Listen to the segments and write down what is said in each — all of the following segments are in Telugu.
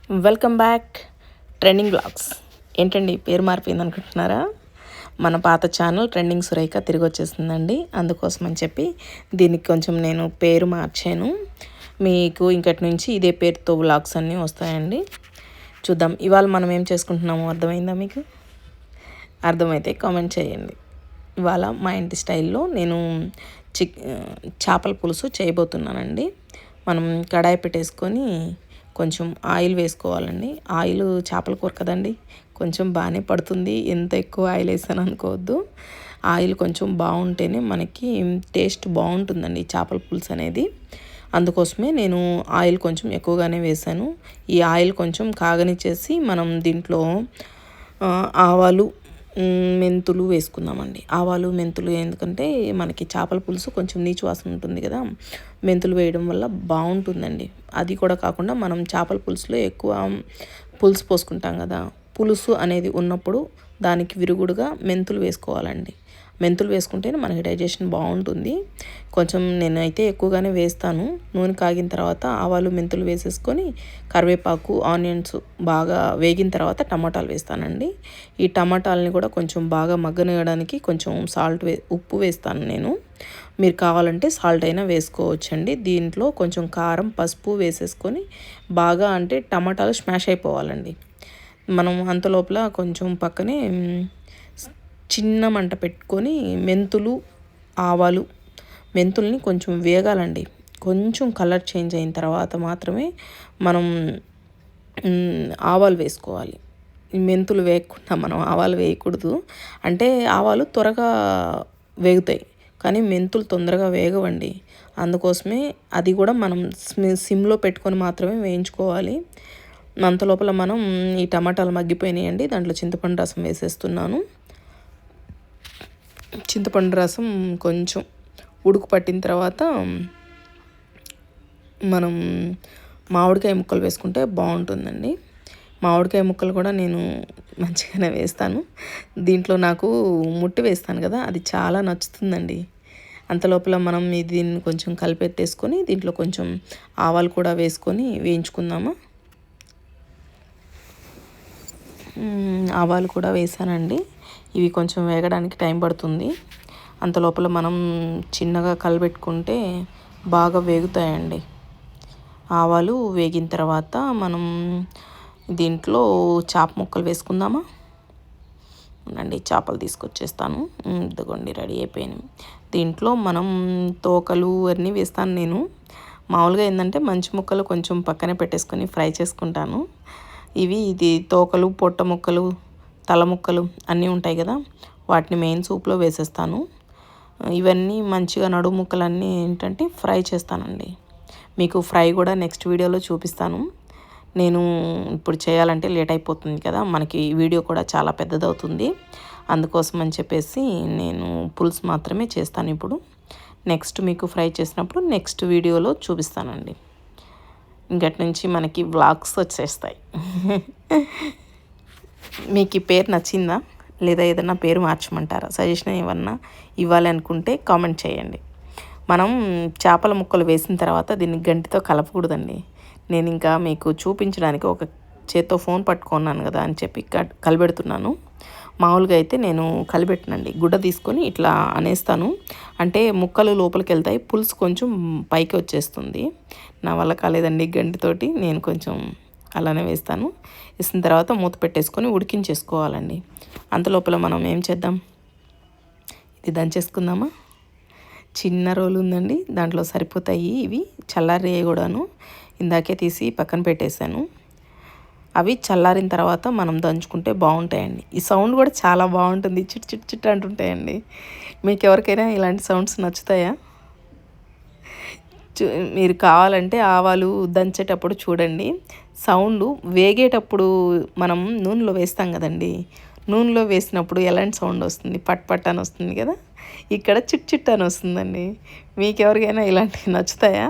Welcome back trending blogs. ఏంటండి పేరు మారిపోయింది అనుకుంటున్నారా? మన పాత ఛానల్ ట్రెండింగ్ సురేఖ తిరిగి వచ్చేసిందండి. అందుకోసం అని చెప్పి దీనికి కొంచెం నేను పేరు మార్చాను. మీకు ఇంకటి నుంచి ఇదే పేరుతో వ్లాగ్స్ అన్నీ వస్తాయండి. చూద్దాం ఇవాళ మనం ఏం చేసుకుంటున్నామో అర్థమైందా మీకు? అర్థమైతే కామెంట్ చేయండి. ఇవాళ మా ఇంటి స్టైల్లో నేను చేపల పులుసు చేయబోతున్నానండి. మనం కడాయి పెట్టేసుకొని కొంచెం ఆయిల్ వేసుకోవాలండి. ఆయిల్ చేపల కూర కదండి, కొంచెం బాగానే పడుతుంది. ఎంత ఎక్కువ ఆయిల్ వేసాను అనుకోవద్దు. ఆయిల్ కొంచెం బాగుంటేనే మనకి టేస్ట్ బాగుంటుందండి చేపల పులుసు అనేది. అందుకోసమే నేను ఆయిల్ కొంచెం ఎక్కువగానే వేసాను. ఈ ఆయిల్ కొంచెం కాగనిచ్చేసి మనం దీంట్లో ఆవాలు మెంతులు వేసుకుందామండి. ఆవాలు మెంతులు ఎందుకంటే మనకి చేపల పులుసు కొంచెం నీచు వాసన ఉంటుంది కదా, మెంతులు వేయడం వల్ల బాగుంటుందండి. అది కూడా కాకుండా మనం చేపల పులుసులో ఎక్కువ పులుసు పోసుకుంటాం కదా, పులుసు అనేది ఉన్నప్పుడు దానికి విరుగుడుగా మెంతులు వేసుకోవాలండి. మెంతులు వేసుకుంటేనే మనకి డైజెషన్ బాగుంటుంది. కొంచెం నేనైతే ఎక్కువగానే వేస్తాను. నూనె కాగిన తర్వాత ఆవాలు మెంతులు వేసేసుకొని కరివేపాకు ఆనియన్స్ బాగా వేగిన తర్వాత టమాటాలు వేస్తానండి. ఈ టమాటాలని కూడా కొంచెం బాగా మగ్గనియడానికి కొంచెం ఉప్పు వేస్తాను నేను. మీరు కావాలంటే సాల్ట్ అయినా వేసుకోవచ్చండి. దీంట్లో కొంచెం కారం పసుపు వేసేసుకొని బాగా అంటే టమాటాలు స్మాష్ అయిపోవాలండి. మనం అంతలోపల కొంచెం పక్కనే చిన్న మంట పెట్టుకొని ఆవాలు మెంతుల్ని కొంచెం వేగాలండి. కొంచెం కలర్ చేంజ్ అయిన తర్వాత మాత్రమే మనం ఆవాలు వేసుకోవాలి. మెంతులు వేయకుండా మనం ఆవాలు వేయకూడదు. అంటే ఆవాలు త్వరగా వేగుతాయి కానీ మెంతులు తొందరగా వేగవండి. అందుకోసమే అది కూడా మనం సిమ్లో పెట్టుకొని మాత్రమే వేయించుకోవాలి. అంతలోపల మనం ఈ టమాటాలు మగ్గిపోయినాయండి. దాంట్లో చింతపండు రసం వేసేస్తున్నాను. చింతపండు రసం కొంచెం ఉడుకు పట్టిన తర్వాత మనం మామిడికాయ ముక్కలు వేసుకుంటే బాగుంటుందండి. మామిడికాయ ముక్కలు కూడా నేను మంచిగానే వేస్తాను. దీంట్లో నాకు ముట్టి వేస్తాను కదా, అది చాలా నచ్చుతుందండి. అంతలోపల మనం దీన్ని కొంచెం కలిపెట్టేసుకొని దీంట్లో కొంచెం ఆవాలు కూడా వేసుకొని వేయించుకుందామా. ఆవాలు కూడా వేసానండి. ఇవి కొంచెం వేగడానికి టైం పడుతుంది. అంతలోపల మనం చిన్నగా కలబెట్టుకుంటే బాగా వేగుతాయండి. ఆవాలు వేగిన తర్వాత మనం దీంట్లో చేప ముక్కలు వేసుకుందామా. అండి చేపలు తీసుకొచ్చేస్తాను. ఇదిగోండి రెడీ అయిపోయినాయి. దీంట్లో మనం తోకలు అన్నీ వేస్తాను నేను. మామూలుగా ఏంటంటే మంచి ముక్కలు కొంచెం పక్కనే పెట్టేసుకొని ఫ్రై చేసుకుంటాను. ఇది తోకలు పొట్ట ముక్కలు తల ముక్కలు అన్నీ ఉంటాయి కదా, వాటిని మెయిన్ సూప్లో వేసేస్తాను. ఇవన్నీ మంచిగా నడుము ముక్కలన్నీ ఏంటంటే ఫ్రై చేస్తానండి. మీకు ఫ్రై కూడా నెక్స్ట్ వీడియోలో చూపిస్తాను. నేను ఇప్పుడు చేయాలంటే లేట్ అయిపోతుంది కదా, మనకి వీడియో కూడా చాలా పెద్దదవుతుంది. అందుకోసం అని చెప్పేసి నేను పులుసు మాత్రమే చేస్తాను ఇప్పుడు. నెక్స్ట్ మీకు ఫ్రై చేసినప్పుడు నెక్స్ట్ వీడియోలో చూపిస్తానండి. ఇంకటి నుంచి మనకి వ్లాగ్స్ వచ్చేస్తాయి. మీకు ఈ పేరు నచ్చిందా లేదా ఏదన్నా పేరు మార్చమంటారా? సజెషన్ ఏమన్నా ఇవ్వాలి అనుకుంటే కామెంట్ చేయండి. మనం చేపల ముక్కలు వేసిన తర్వాత దీన్ని గంటితో కలపకూడదండి. నేను ఇంకా మీకు చూపించడానికి ఒక చేత్తో ఫోన్ పట్టుకున్నాను కదా అని చెప్పి కలిపెడుతున్నాను. మామూలుగా అయితే నేను కలిపెట్టనండి, గుడ్డ తీసుకొని ఇట్లా అనేస్తాను. అంటే ముక్కలు లోపలికి వెళ్తాయి, పులుసు కొంచెం పైకి వచ్చేస్తుంది. నా వల్ల కాలేదండి గంటితోటి, నేను కొంచెం అలానే వేస్తాను. వేసిన తర్వాత మూత పెట్టేసుకొని ఉడికించేసుకోవాలండి. అంతలోపల మనం ఏం చేద్దాం, ఇది దంచేసుకుందామా. చిన్న రోలు ఉందండి, దాంట్లో సరిపోతాయి. ఇవి చల్లారి కూడాను ఇందాకే తీసి పక్కన పెట్టేశాను. అవి చల్లారిన తర్వాత మనం దంచుకుంటే బాగుంటాయండి. ఈ సౌండ్ కూడా చాలా బాగుంటుంది, చిట్ చిట్ చిట్ అంటుంటాయండి. మీకు ఎవరికైనా ఇలాంటి సౌండ్స్ నచ్చుతాయా? మీరు కావాలంటే ఆవాలు దంచేటప్పుడు చూడండి, సౌండ్ వేగేటప్పుడు మనం నూనెలో వేస్తాం కదండి, నూనెలో వేసినప్పుడు ఎలాంటి సౌండ్ వస్తుంది, పట్ పట్ అని వస్తుంది కదా, ఇక్కడ చిట్ చిట్ అని వస్తుందండి. మీకు ఎవరికైనా ఇలాంటివి నచ్చుతాయా?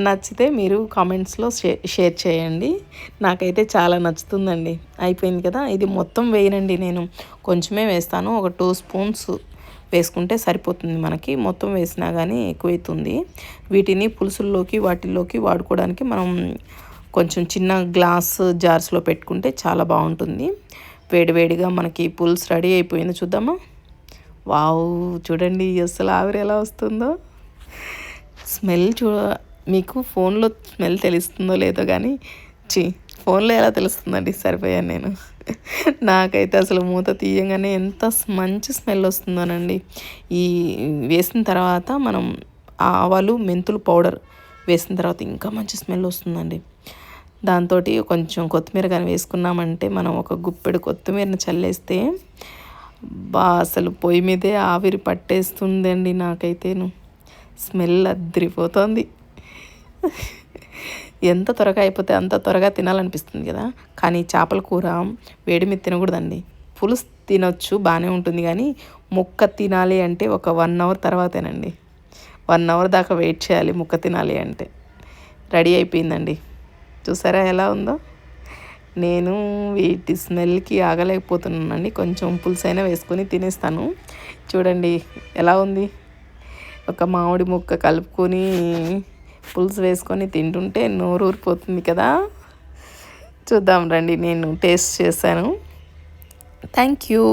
నచ్చితే మీరు కామెంట్స్లో షేర్ చేయండి. నాకైతే చాలా నచ్చుతుందండి. అయిపోయింది కదా, ఇది మొత్తం వేయనండి, నేను కొంచెమే వేస్తాను. ఒక 2 స్పూన్స్ వేసుకుంటే సరిపోతుంది మనకి. మొత్తం వేసినా కానీ ఎక్కువైతుంది. వీటిని పులుసుల్లోకి వాటిల్లోకి వాడుకోవడానికి మనం కొంచెం చిన్న గ్లాస్ జార్స్లో పెట్టుకుంటే చాలా బాగుంటుంది. వేడివేడిగా మనకి పులుసు రెడీ అయిపోయింది, చూద్దామా. వావ్, చూడండి అసలు ఆవిరి ఎలా వస్తుందో. స్మెల్ మీకు ఫోన్లో స్మెల్ తెలుస్తుందో లేదో కానీ ఫోన్లో ఎలా తెలుస్తుందండి, సరిపోయాను నేను. నాకైతే అసలు మూత తీయంగానే ఎంత మంచి స్మెల్ వస్తుందోనండి. ఈ వేసిన తర్వాత మనం ఆవాలు మెంతులు పౌడర్ వేసిన తర్వాత ఇంకా మంచి స్మెల్ వస్తుందండి. దాంతో కొంచెం కొత్తిమీర కానీ వేసుకున్నామంటే, మనం ఒక గుప్పెడు కొత్తిమీరని చల్లేస్తే అసలు పొయ్యి మీదే ఆవిరి పట్టేస్తుందండి. నాకైతేను స్మెల్ అద్దరిపోతుంది. ఎంత త్వరగా అయిపోతే అంత త్వరగా తినాలనిపిస్తుంది కదా. కానీ చేపల కూర వేడి మీద తినకూడదండి. పులుసు తినొచ్చు, బాగానే ఉంటుంది, కానీ ముక్క తినాలి అంటే ఒక 1 అవర్ తర్వాతేనండి. 1 అవర్ దాకా వెయిట్ చేయాలి ముక్క తినాలి అంటే. రెడీ అయిపోయిందండి, చూసారా ఎలా ఉందో. నేను వీటి స్మెల్కి ఆగలేకపోతున్నానండి. కొంచెం పులుసు అయినా వేసుకొని తినేస్తాను. చూడండి ఎలా ఉంది. ఒక మామిడి ముక్క కలుపుకొని పులుసు వేసుకొని తింటుంటే నోరు ఊరిపోతుంది కదా. చూద్దాం రండి, నేను టేస్ట్ చేశాను. Thank you.